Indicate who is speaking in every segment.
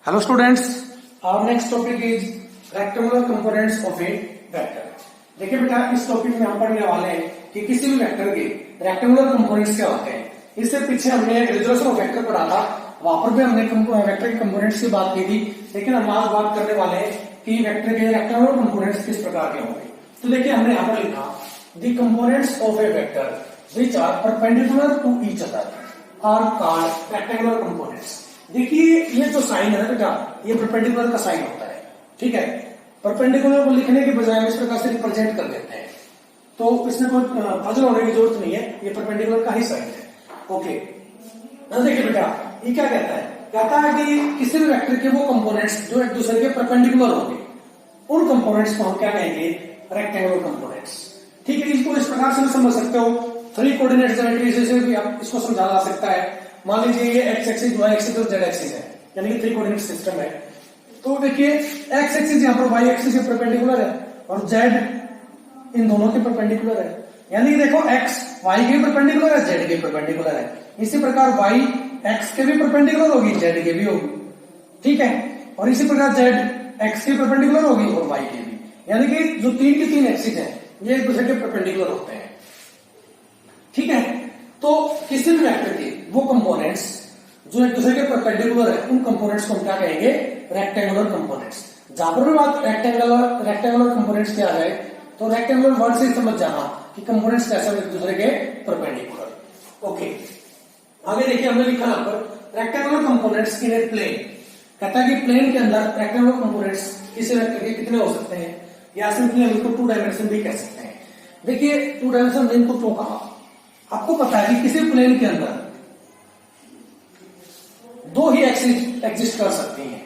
Speaker 1: Hello students, our next topic is rectangular components of a vector. देखिए बेटा, इस topic में हम पढ़ने वाले हैं कि किसी भी वेक्टर के रेक्टेंगुलर कंपोनेंट्स क्या होते हैं। इससे पीछे हमने रिजल्यूशन ऑफ वेक्टर पढ़ा था, वहां पर भी हमने वेक्टर के कंपोनेंट्स की बात की थी। लेकिन हम आज बात करने वाले हैं कि वेक्टर के रेक्टेंगुलर कंपोनेंट्स किस प्रकार के होंगे। तो देखिए, हमने यहाँ पर लिखा the components of a vector which are perpendicular to each other are called rectangular components. देखिए, ये जो साइन है ना बेटा, ये परपेंडिकुलर का साइन होता है। ठीक है, परपेंडिकुलर को लिखने के बजाय हम इस प्रकार से रिप्रेजेंट कर देते हैं, तो इसमें कोई पजल होने की जरूरत नहीं है, ये परपेंडिकुलर का ही साइन है। ओके, देखिए बेटा, ये क्या कहता है? कहता है कि किसी भी वेक्टर के वो कंपोनेंट्स जो एक दूसरे के परपेंडिकुलर होंगे, उन कंपोनेंट्स को हम क्या कहेंगे? Rectangular components. ठीक है, इसको इस प्रकार से समझ सकते हो, 3 कोऑर्डिनेट ज्योमेट्री से भी आप इसको समझा जा सकता है। मान लीजिए ये एक्स एक्सिस, वाई एक्सिस और जेड एक्सिस है, यानी कि 3 कोऑर्डिनेट सिस्टम है। तो देखिए, एक्स एक्सिस यहाँ पर वाई एक्सिस के परपेंडिकुलर है और जेड इन दोनों के परपेंडिकुलर है। यानी देखो, एक्स वाई के परपेंडिकुलर है, जेड के परपेंडिकुलर है। इसी प्रकार वाई एक्स के भी परपेंडिकुलर होगी, जेड के भी होगी। ठीक है, और इसी प्रकार जेड एक्स के परपेंडिकुलर होगी और वाई के भी। यानी कि जो 3 की 3 एक्सिस है, ये एक दूसरे के परपेंडिकुलर होते हैं। ठीक है, तो किसी भी वेक्टर के वो कंपोनेंट्स जो एक दूसरे के परपेंडिकुलर है, उन कंपोनेंट्स को हम क्या कहेंगे? Rectangular components. जहां पर भी बात रेक्टेंगुलर कंपोनेंट्स की आ जाए, तो रेक्टेंगुलर वर्ड से समझ जाना कि कंपोनेंट्स कैसे एक दूसरे के परपेंडिकुलर। ओके, आगे देखिए, हमने लिखा यहां पर rectangular components in a plane. कहता है कि प्लेन के अंदर रेक्टेंगुलर कंपोनेंट्स किसी वेक्टर के कितने हो सकते हैं, या सिंपली हम इसको 2 डायमेंशन भी कह सकते हैं। देखिए, 2 डायमेंशन इनको क्यों कहा? आपको पता है कि किसी प्लेन के अंदर 2 ही एक्सिस एग्जिस्ट कर सकती हैं।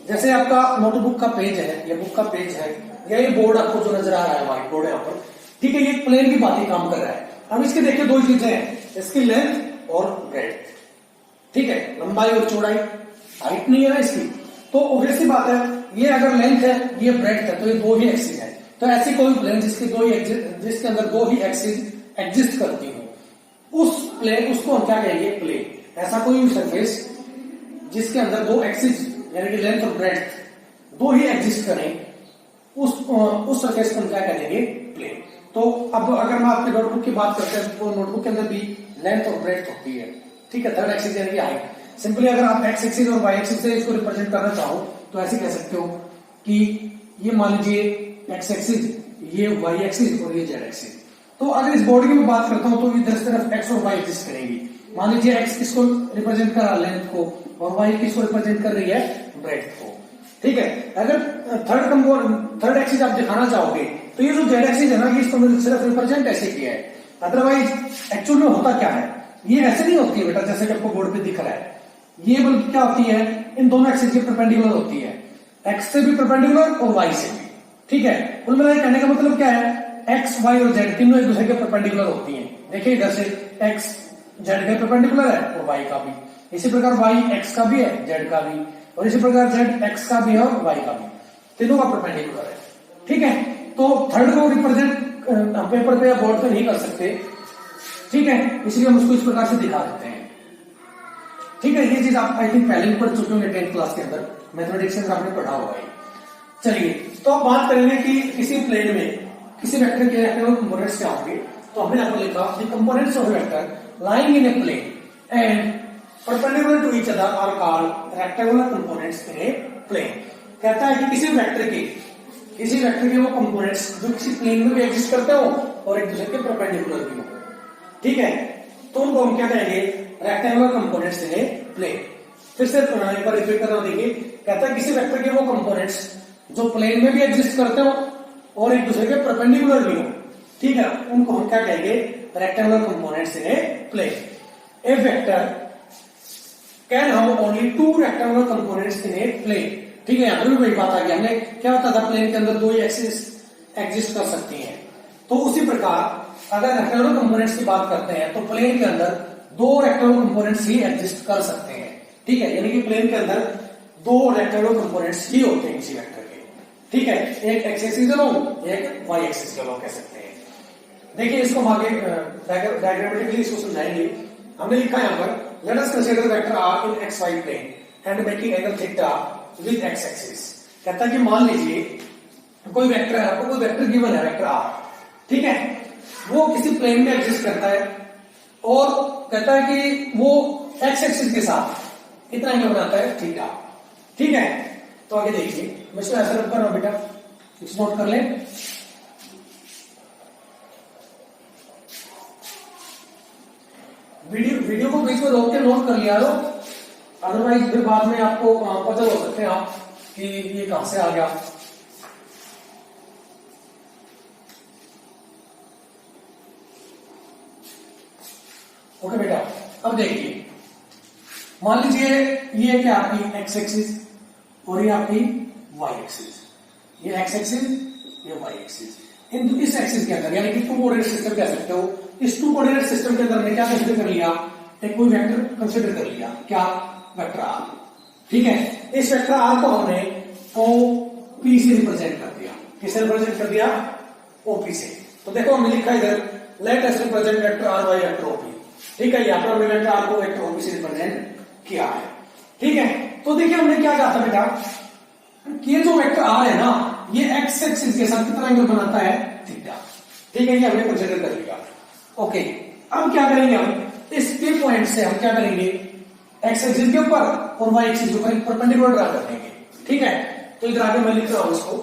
Speaker 1: जैसे आपका नोटबुक का पेज है, या बुक का पेज है, या ये बोर्ड आपको जो नजर आ रहा है, व्हाइट बोर्ड है यहाँ पर। ठीक है, ये प्लेन की बात ही काम कर रहा है। अब इसके देखिए 2 चीजें हैं, इसकी लेंथ और ब्रेड्थ। ठीक है, लंबाई और चौड़ाई, हाइट नहीं है ना इसकी। तो ऑब्वियस सी बात है, ये अगर लेंथ है, ये ब्रेड्थ है, तो ये 2 ही एक्सिस है। तो ऐसी कोई प्लेन जिसके अंदर 2 ही एक्सिस एग्जिस्ट करती हो, उस प्लेन उसको हम क्या कहेंगे? प्लेन। ऐसा कोई भी सरफेस जिसके अंदर 2 एक्सिस यानी कि लेंथ और ब्रेड्थ 2 ही एग्जिस्ट करें, उस सरफेस को हम क्या कहेंगे? प्लेन। तो अब अगर मैं आपके नोटबुक की बात करते हैं, तो नोटबुक के अंदर भी लेंथ और ब्रेड्थ होती है। ठीक है, 3rd एक्सिस यानी कि हाइट। सिंपली अगर आप एक्स एक्सिस और वाई एक्सिस से इसको रिप्रेजेंट करना चाहो, तो ऐसे कह सकते हो कि ये मान लीजिए एक्स एक्सिस, ये वाई एक्सिस और ये जेड एक्सिस। तो अगर इस बॉडी की मैं बात करता हूं, तो इधर तरफ एक्स और वाई एग्जिस्ट करेंगी। मान लीजिए एक्स किसको रिप्रेजेंट कर रहा है? लेंथ को, और वाई किसको रिप्रेजेंट कर रही है? ब्रेड्थ को। ठीक है, अगर थर्ड एक्सिस आप दिखाना चाहोगे, तो ये जो जेड एक्सिस है ना, ये इसको मैंने सिर्फ रिप्रेजेंट ऐसे किया है। अदरवाइज एक्चुअल में होता क्या है, ये ऐसे नहीं होती है बेटा, जैसे कि आपको बोर्ड पे दिख रहा है। ये बल्कि क्या होती है, इन दोनों एक्सिस के परपेंडिकुलर होती है, एक्स से भी परपेंडिकुलर और वाई से भी। ठीक है, कुल मिलाकर कहने का मतलब क्या है? एक्स, वाई और जेड तीनों एक दूसरे के परपेंडिकुलर होती हैं। देखिए, इधर से एक्स जेड के परपेंडिकुलर है और वाई का भी। इसी प्रकार वाई एक्स का भी है, जेड का भी, और इसी प्रकार जेड एक्स का भी है और वाई का भी, तीनों का परपेंडिकुलर है। ठीक है, तो थर्ड को रिप्रेजेंट पेपर पे या बोर्ड पे नहीं कर सकते। ठीक है, इसलिए हम उसको इस प्रकार से दिखा देते हैं। ठीक है, ये चीज आप आई थिंक पहले भी पढ़ चुके होंगे 10th क्लास के अंदर, मैथमेटिक्स में आपने पढ़ा हुआ है। चलिए, तो आप बात करेंगे कि किसी प्लेन में किसी वेक्टर के रेक्टेंगुलर कंपोनेंट्स क्या होंगे। तो हमने यहां पर लिखा the components of vector lying in a plane and perpendicular to each other are called rectangular components in a plane. कहता है कि किसी वेक्टर के वो कंपोनेंट्स जो किसी प्लेन में भी एग्जिस्ट करते हो और एक दूसरे के परपेंडिकुलर भी हो। ठीक है, तो उनको हम क्या कहेंगे? Rectangular components in a plane. फिर से एक बार रिपीट करना, देखिए, कहता है किसी वेक्टर के वो कंपोनेंट्स जो प्लेन में भी एग्जिस्ट करते हो और एक दूसरे के परपेंडिकुलर भी हो। ठीक है, उनको हम क्या कहेंगे? Rectangular components in a plane. A vector can have only 2 rectangular components in a plane. ठीक है, यहां पर भी वही बात आ गई। हमने क्या होता था, प्लेन के अंदर 2 ही एक्सिस एग्जिस्ट कर सकती हैं। तो उसी प्रकार अगर रेक्टेंगुलर कंपोनेंट्स की बात करते हैं, तो प्लेन के अंदर 2 रेक्टेंगुलर कंपोनेंट्स ही एग्जिस्ट कर सकते हैं। ठीक है, यानी कि प्लेन के अंदर 2 रेक्टेंगुलर कंपोनेंट्स ही होते हैं किसी वेक्टर के। ठीक है, एक एक्स एक्सिस के लोग, एक वाई एक्सिस के लोग कह सकते हैं। देखिए, इसको हम आगे डायग्रामेटिकली इसको समझाएंगे। हमने लिखा है यहां पर, let us consider vector R in X Y plane and making angle theta with X axis. कहता है कि मान लीजिए कोई वेक्टर है, आपको कोई वेक्टर गिवन है, वेक्टर आर, ठीक है, वो किसी प्लेन में एग्जिस्ट करता है और कहता है कि वो एक्स एक्सिस के साथ कितना एंगल बनाता है, थीटा। ठीक है, तो आगे देखिए, मैं इसको ऐसा रख कर रहा हूं बेटा, इस नोट कर लें। वीडियो को बीच में रोक के नोट कर लिया लो, अदरवाइज फिर बाद में आपको पता हो सकते हैं आप कि ये कहां से आ गया। ओके बेटा, अब देखिए, मान लीजिए ये क्या आपकी एक्स एक्सिस और ये आपकी वाई एक्सिस, ये एक्स एक्सिस, ये वाई एक्सिस। इस एक्सिस के अंदर यानी कि टू कोऑर्डिनेट सिस्टम कह सकते हो, इस टू कोऑर्डिनेट सिस्टम के अंदर हमने क्या कंसीडर कर लिया, एक कोई वेक्टर कंसीडर कर लिया, क्या, वेक्टर आर। ठीक है, इस वेक्टर आर को हमने ओपी से रिप्रेजेंट कर दिया। किससे रिप्रेजेंट कर दिया, ओपी से। तो देखो हमने लिखा इधर, let us represent vector R by vector OP. ठीक है, यहाँ पर हमने वेक्टर आर को वेक्टर ओपी से रिप्रेजेंट किया है। ठीक है, तो देखिए हमने क्या कहा था बेटा, ये जो वेक्टर आर है ना, ये एक्स एक्सिस के साथ कितना एंगल बनाता है, थीटा। ठीक है, ये हमने कंसीडर कर लिया। ओके, अब क्या करेंगे हम, इस P पॉइंट से हम क्या करेंगे, एक्स एक्सिस के ऊपर और वाई एक्सिस के ऊपर एक परपेंडिकुलर ड्रा कर देंगे। ठीक है, तो इधर आगे मैं लिख रहा हूं इसको,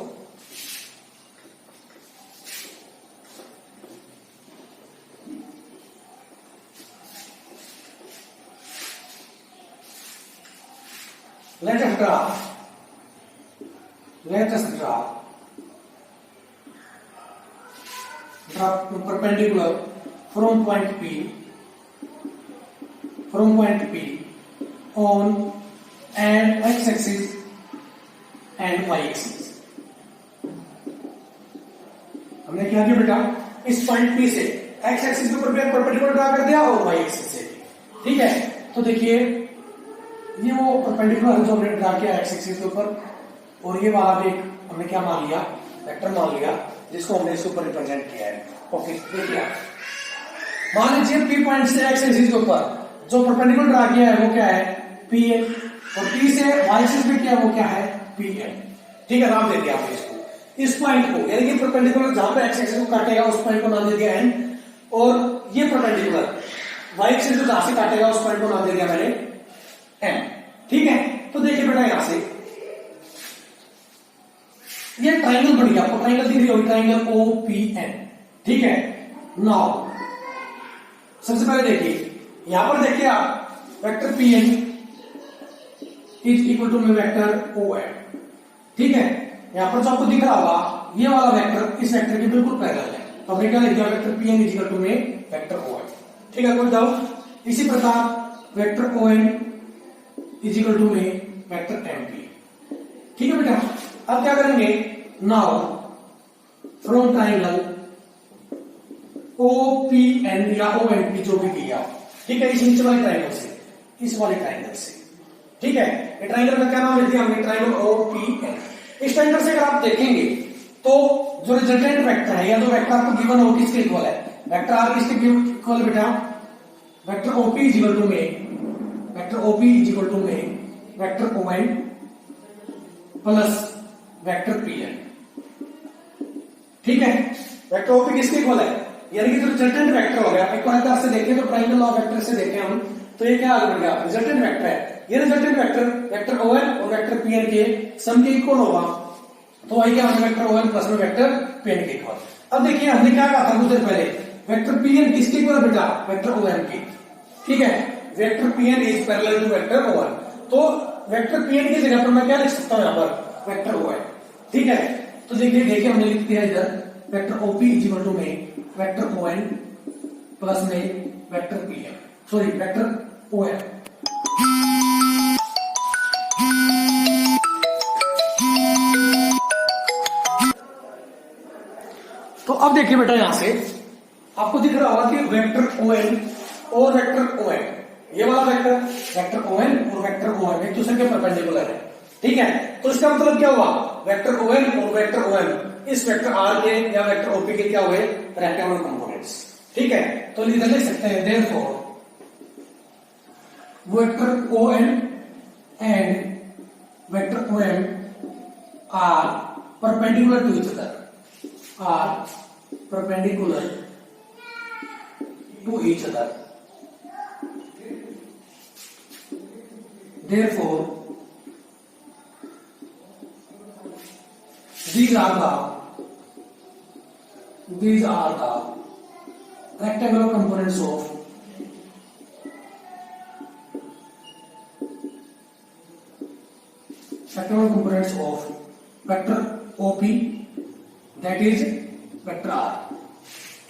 Speaker 1: let us draw perpendicular from point P on and x axis and y axis। हमने क्या किया बेटा, इस पॉइंट P से x एक्सिस के ऊपर परपेंडिकुलर ड्रा कर दिया और y एक्सिस से। ठीक है, तो देखिए ये वो परपेंडिकुलर जो हमने ड्रा किया एक्स एक्सिस के ऊपर, और ये वाला भी हमने क्या मान लिया, वेक्टर मान लिया, जिसको हमने इसके ऊपर रिप्रेजेंट किया है। ओके, देखिए मान लीजिए P पॉइंट से एक्स एक्सिस के ऊपर जो परपेंडिकुलर ड्रा किया है वो क्या है, Pn, और P से y एक्सिस पे किया वो क्या है, Pn। ठीक है, नाम दे दिया आपने इसको, इस पॉइंट को, यानी कि परपेंडिकुलर जहां पे एक्स एक्सिस को काटेगा उस पॉइंट को नाम दे दिया n, और ये परपेंडिकुलर y एक्सिस को जहां से काटेगा उस पॉइंट को नाम दे दिया मैंने m। ठीक है, तो देखिए बेटा यहां से ये ट्राइंगल बन गया, आपको ट्राइंगल दिख रही होगी, ट्राइंगल OPN। ठीक है, नाउ सबसे पहले देखिए, यहां पर देखिए आप vector Pn is equal to में वेक्टर ON। ठीक है, यहां पर जो आपको दिख रहा होगा ये वाला वेक्टर इस वेक्टर के बिल्कुल पैरेलल है, तो हमने क्या लिख दिया, vector Pn is equal to में वेक्टर ON। ठीक है, कोई डाउट? इसी प्रकार vector ON is equal to में वेक्टर MP। ठीक है बेटा, अब क्या करेंगे, नाउ फ्रॉम ट्राइंगल OPN या ONP जो भी किया, ठीक है, इस नीचे वाले ट्राइंगल से, इस वाले ट्राइंगल से। ठीक है, ये ट्राइंगल का क्या नाम लिख दिया हमने, ट्राइंगल OPN। इस ट्राइंगल से अगर आप देखेंगे तो जो रिजल्टेंट वेक्टर है या जो वेक्टर आपको गिवन हो किसके इक्वल है, वेक्टर आर किसके इक्वल है बेटा, vector OP is equal to में vector OP is equal to में vector ON plus vector Pn। ठीक है, वेक्टर OP किसके इक्वल है, यानी कि जो रिजल्टेंट वेक्टर हो गया, एक बार से देखें तो ट्राइंगल ऑफ वेक्टर से देखें हम, तो ये क्या बन गया, रिजल्टेंट वेक्टर है। ये रिजल्टेंट वेक्टर वेक्टर ON और वेक्टर Pn के सम के इक्वल होगा, तो वही क्या होगा, वेक्टर ON प्लस में वेक्टर Pn के इक्वल। अब देखिए हमने क्या कहा था कुछ देर पहले, वेक्टर Pn किसके इक्वल है बेटा, वेक्टर ON के। ठीक है, vector Pn is parallel to vector ON, तो वेक्टर Pn की जगह पर मैं क्या लिख सकता हूं, यहां पर वेक्टर ON। ठीक है, तो देखिए हमने लिख दिया इधर vector OP is equal to में वेक्टर ON प्लस में vector Pn, sorry vector ON। तो अब देखिए बेटा यहां से आपको दिख रहा होगा कि वेक्टर ON और वेक्टर ON, ये वाला वेक्टर वेक्टर ON और वेक्टर ON एक दूसरे के परपेंडिकुलर है। ठीक है, तो इसका मतलब क्या हुआ, वेक्टर ON और वेक्टर ON इस वेक्टर R के या वेक्टर OP के क्या हुए, रेक्टेंगुलर कंपोनेंट्स। ठीक है, तो इधर लिख सकते हैं therefore vector ON and vector O N are perpendicular to each other, are perpendicular to each other, therefore these are the rectangular components of vector OP, that is vector R।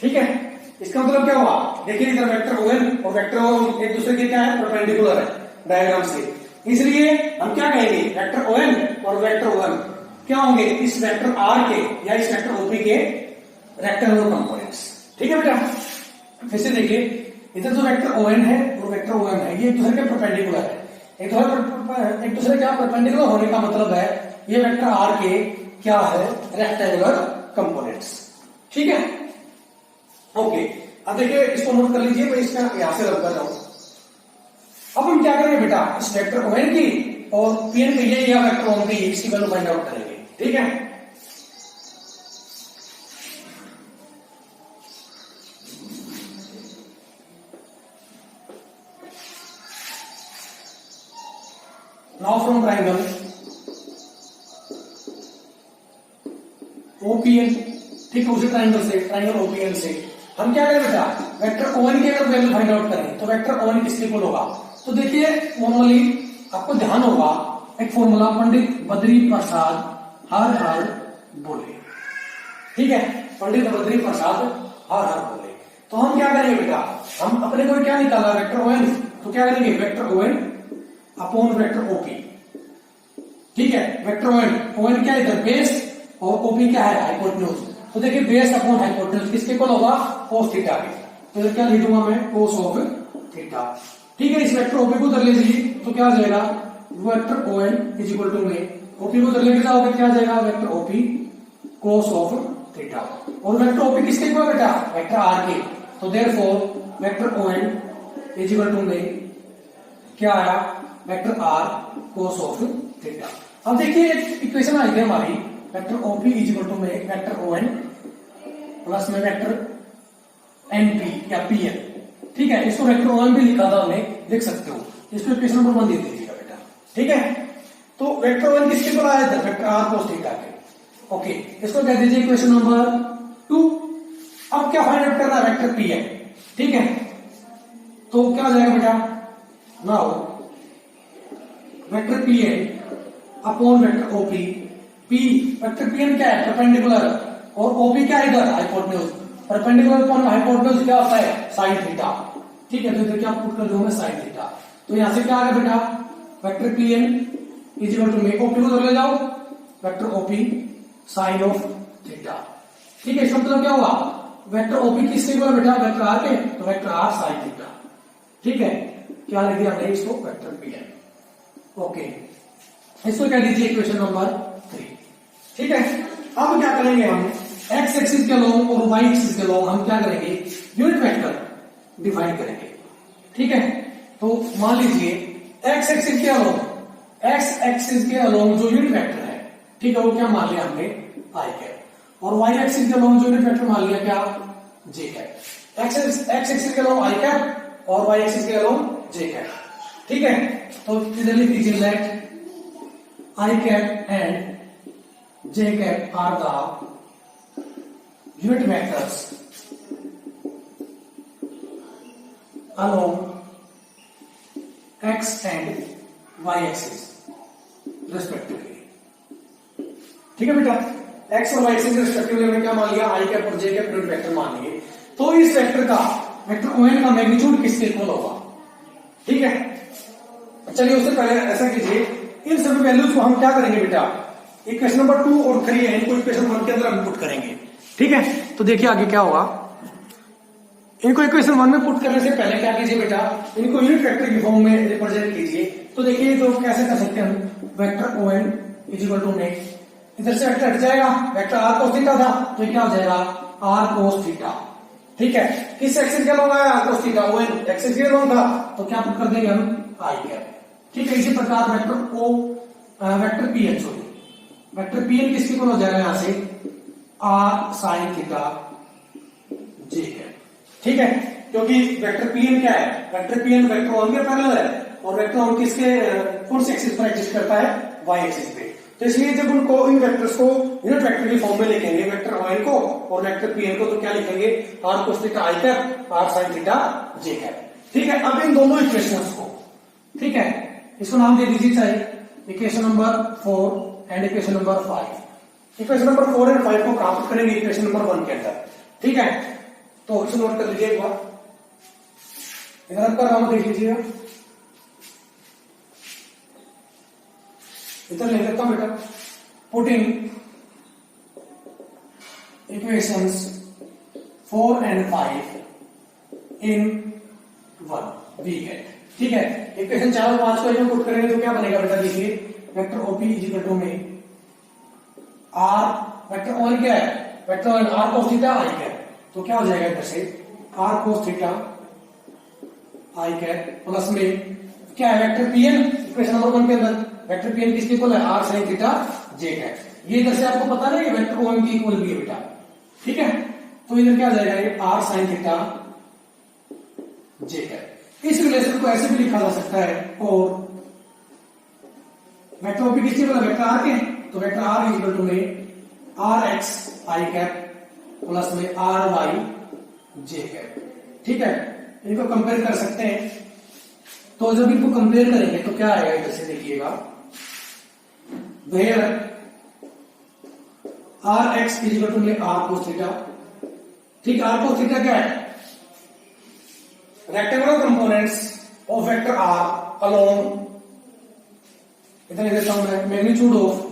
Speaker 1: ठीक है, इसका मतलब क्या हुआ, देखिए इधर वेक्टर ON और vector O एक दूसरे के क्या है, परपेंडिकुलर है डायग्राम से, इसलिए हम क्या कहेंगे, वेक्टर ON और वेक्टर OM क्या होंगे, इस वेक्टर R के या इस वेक्टर OP के रेक्टेंगुलर कंपोनेंट्स। ठीक है बेटा, फिर से देखिए इधर जो वेक्टर ON है और वेक्टर OM है ये एक दूसरे के परपेंडिकुलर है, एक दूसरे क्या परपेंडिकुलर होने का मतलब है ये वेक्टर R के क्या है, रेक्टेंगुलर कंपोनेंट्स। ठीक है, ओके, अब देखिए इसको नोट कर लीजिए, मैं इसका यहां से रब कर रहा हूं। अब हम क्या करेंगे बेटा, इस वेक्टर ON की और PN की ये या वेक्टर ON की इसकी वैल्यू फाइंड आउट करेंगे। ठीक है, नाउ फ्रॉम ट्राइंगल OPN, ठीक है, उसी ट्राइंगल से, ट्राइंगल OPN से हम क्या करें बेटा, वेक्टर ON की अगर वैल्यू फाइंड आउट करें तो वेक्टर ON किसके इक्वल होगा, तो देखिए नॉर्मली आपको ध्यान होगा एक फॉर्मूला पंडित बद्री प्रसाद हर हर बोले। ठीक है, पंडित बद्री प्रसाद हर हर बोले, तो हम क्या करेंगे बेटा, हम अपने को क्या निकाला वेक्टर ON, तो क्या करेंगे vector ON upon vector OP। ठीक है, वेक्टर ON क्या है इधर बेस और OP क्या है हाइपोटेन्यूज, तो देखिए बेस अपॉन हाइपोटेन्यूज किसके इक्वल होगा, cos थीटा के, तो इधर क्या लिख दूंगा मैं, cos ऑफ थीटा। ठीक है, इस वेक्टर OP को उधर ले लीजिए तो क्या आ जाएगा, vector ON is equal to में OP को उधर लेके जाओगे क्या आ जाएगा, vector OP cos of theta, और वेक्टर OP किसके इक्वल बेटा, वेक्टर R के, तो therefore vector ON is equal to में क्या आया, vector R cos of theta. अब देखिए एक इक्वेशन आई है हमारी, vector OP is equal to में वेक्टर ON प्लस में वेक्टर NP या PN। ठीक है, इसको वेक्टर ON भी लिखा था हमने, देख सकते हो, इसको इक्वेशन नंबर 1 दे दीजिएगा बेटा। ठीक है, तो वेक्टर ON किसके इक्वल आया था, वेक्टर R cos थीटा के। ओके, इसको कह दीजिए इक्वेशन नंबर 2। अब क्या फाइंड आउट करना है, वेक्टर PN। ठीक है, तो क्या हो जाएगा बेटा, now vector PN upon vector OP, P vector PN क्या है, परपेंडिकुलर, और OP क्या है इधर हाइपोटेन्यूज, परपेंडिकुलर अपॉन हाइपोटेन्यूज क्या होता है, साइन थीटा। ठीक है, तो इधर क्या पुट कर दूं मैं, साइन थीटा, तो यहां से क्या आ गया बेटा, vector PN is equal to में OP को उधर ले जाओ, vector OP sine of theta. ठीक है, इसका मतलब क्या हुआ, वेक्टर OP किसके इक्वल बेटा, वेक्टर R के, तो वेक्टर R साइन थीटा। ठीक है, क्या लिख दिया हमने इसको, वेक्टर PN। ओके, इसको क्या दीजिए इक्वेशन नंबर 3। ठीक है, अब क्या करेंगे हम, एक्स एक्सिस के लॉन्ग और वाई एक्सिस के लॉन्ग हम क्या करेंगे, यूनिट वेक्टर डिफाइन करेंगे। ठीक है, तो मान लीजिए एक्स एक्सिस के अलोंग, एक्स एक्सिस के अलोंग जो यूनिट वेक्टर है, ठीक है, वो क्या मान लिया हमने, आई कैप, और वाई एक्सिस के अलोंग जो यूनिट वेक्टर मान लिया क्या, जे कैप। एक्स एक्सिस के अलोंग आई कैप और वाई एक्सिस के अलोंग जे कैप। ठीक है, तो इधर लिख दीजिए let I cap and J cap are the unit vectors along x and y axis respectively। ठीक है बेटा, x और y axis respectively हमने क्या मान लिया, i कैप और j कैप यूनिट वेक्टर मान लिए, तो इस वेक्टर का वेक्टर ON का मैग्नीट्यूड किसके इक्वल होगा। ठीक है, चलिए उससे पहले ऐसा कीजिए, इन सभी वैल्यूज को हम क्या करेंगे बेटा, इक्वेशन नंबर 2 और 3 है, इनको इक्वेशन 1 के अंदर हम पुट करेंगे। ठीक है, तो देखिए आगे क्या होगा, इनको इक्वेशन 1 में पुट करने से पहले क्या कीजिए बेटा, इनको यूनिट वेक्टर की फॉर्म में रिप्रेजेंट कीजिए। तो देखिए तो कैसे कर सकते हैं हम, vector ON is equal to में इधर से वेक्टर हट जाएगा, वेक्टर R cos थीटा था, तो क्या हो जाएगा, R cos थीटा। ठीक है, किस एक्सिस के लॉन्ग आया, R cos theta, ON axis के लॉन्ग था, तो क्या पुट कर देंगे हम, I कैप। ठीक है, इसी प्रकार vector vector P N, sorry vector P N किसके इक्वल हो जाएगा यहां से आर साइन थीटा जे कैप, ठीक है, क्योंकि वेक्टर पी एन क्या है, vector P N vector one के पैरेलल है और वेक्टर वन किसके कौन से एक्सिस पर एग्जिस्ट करता है, वाई एक्सिस पे। तो इसलिए जब उनको इन वेक्टर्स को यूनिट वेक्टर की फॉर्म में लिखेंगे, वेक्टर वाई को और वेक्टर पी एन को, तो क्या लिखेंगे, r cos theta i cap r sine theta J cap, ठीक है। अब इन दोनों इक्वेशंस को, ठीक है, इसको नाम दे दीजिए चाहे equation number 4 and equation number 5। Equation number 4 and 5 को प्राप्त करेंगे इक्वेशन नंबर 1 के अंदर, ठीक है। तो इसे नोट कर लीजिए एक बार, इधर आपका काम देख लीजिएगा, इधर लिख देता हूं बेटा, putting equations 4 and 5 in 1 we get, ठीक है। इक्वेशन 4 और 5 को जब पुट करेंगे तो क्या बनेगा बेटा, देखिए vector OP is equal to में आर, वेक्टर वन क्या है, vector one r cos theta i cap, तो क्या हो जाएगा इधर से r cos theta i cap plus में क्या है vector P N, equation number 1 के अंदर वेक्टर पी एन किसके इक्वल है, आर साइन थीटा जे कैप। ये इधर से आपको पता नहीं वेक्टर ओ एम की इक्वल भी है बेटा, ठीक है। तो इधर क्या आ जाएगा, ये आर साइन थीटा जे कैप। इस रिलेशन को ऐसे भी लिखा जा सकता है, और वेक्टर ओपी किसके इक्वल है, वेक्टर आर के, तो vector R is equal to में R X I cap plus में आर वाई जे कैप, ठीक है। इनको कंपेयर कर सकते हैं, तो जब इनको कंपेयर करेंगे तो क्या आएगा, इधर से देखिएगा, where r x is equal to में आर कोस थीटा, ठीक, आर कोस थीटा क्या है, rectangular components of vector are along, इधर देता हूं मैं, magnitude of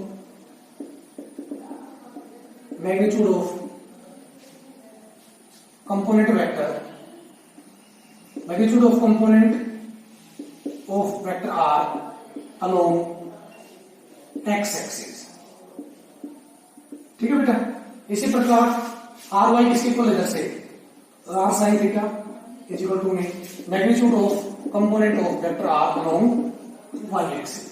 Speaker 1: component vector, magnitude of component of vector r along x axis, ठीक है बेटा। इसी प्रकार आर वाई किसके इक्वल इधर से R sine theta is equal to में magnitude of component of vector are along Y axis,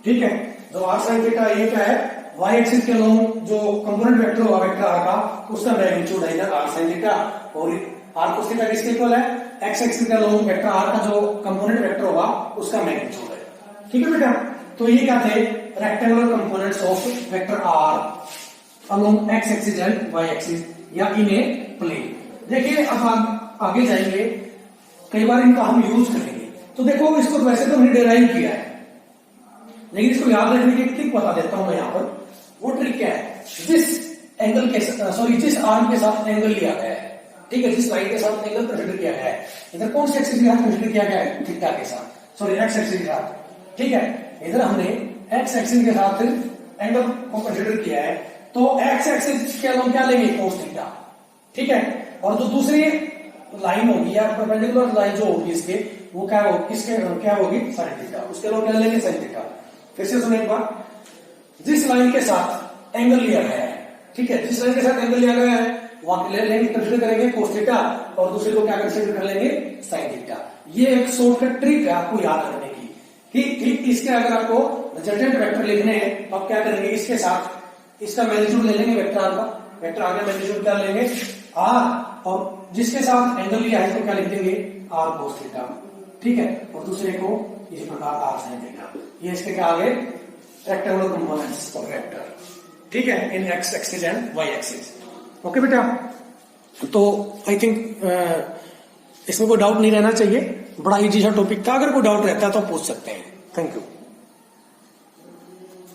Speaker 1: ठीक है। जो आर साइन थीटा ये क्या है, वाई एक्सिस के अलोंग जो कंपोनेंट वेक्टर होगा वेक्टर आर का, उसका मैग्नीट्यूड है इधर आर साइन थीटा, और आर कोस थीटा किसके इक्वल है, एक्स एक्सिस के अलोंग वेक्टर आर का जो कंपोनेंट वेक्टर होगा उसका मैग्नीट्यूड है, ठीक है बेटा। तो ये क्या थे, rectangular components of vector are along x axis and Y axis या इन ए प्लेन। देखिए अब हम आगे जाएंगे, कई बार इनका हम यूज करेंगे, तो देखो इसको वैसे तो हमने डिराइव किया है, लेकिन इसको याद रखने की ट्रिक बता देता हूं मैं यहाँ पर। वो ट्रिक क्या है, जिस एंगल के सॉरी जिस आर्म के साथ एंगल लिया गया है, ठीक है, जिस लाइन के साथ एंगल कंसीडर किया गया है, इधर कौन से एक्सिस के साथ कंसीडर किया गया है, थीटा के साथ, सॉरी एक्स एक्सिस के साथ, ठीक है। इधर हमने एक्स एक्सिस के साथ एंगल को कंसीडर किया है, तो एक्स एक्सिस के हम क्या लेंगे, कोस थीटा, ठीक है। और जो दूसरी लाइन होगी या परपेंडिकुलर लाइन जो होगी इसके, वो क्या होगी, किसके क्या होगी, साइन थीटा, उसके लोग क्या लेंगे, साइन थीटा। फिर से सुनिए एक बार, जिस लाइन के साथ एंगल लिया गया है, ठीक है, जिस लाइन के साथ एंगल लिया गया है वहां ले लेंगे, कंसीडर करेंगे कोस थीटा, और दूसरे को क्या कंसीडर कर लेंगे, साइन थीटा। ये एक शॉर्टकट ट्रिक है आपको याद रखने की, कि ठीक इसके अगर आपको रिजल्टेंट वेक्टर लिखने हैं तो आप क्या करेंगे, इसके साथ इसका मैग्नीट्यूड ले लेंगे वेक्टर आर का, वेक्टर आर का मैग्नीट्यूड क्या लेंगे, आर, और जिसके साथ एंगल लिया है इसको क्या लिख देंगे, आर कोस थीटा, ठीक है, और दूसरे को इसी प्रकार आर साइन थीटा। ये इसके क्या आगे, रेक्टेंगुलर कंपोनेंट्स ऑफ वेक्टर, ठीक है, in X axis and Y axis. Okay बेटा, तो आई थिंक इसमें कोई डाउट नहीं रहना चाहिए, बड़ा इजी सा टॉपिक था, अगर कोई डाउट रहता है तो पूछ सकते हैं। Thank you.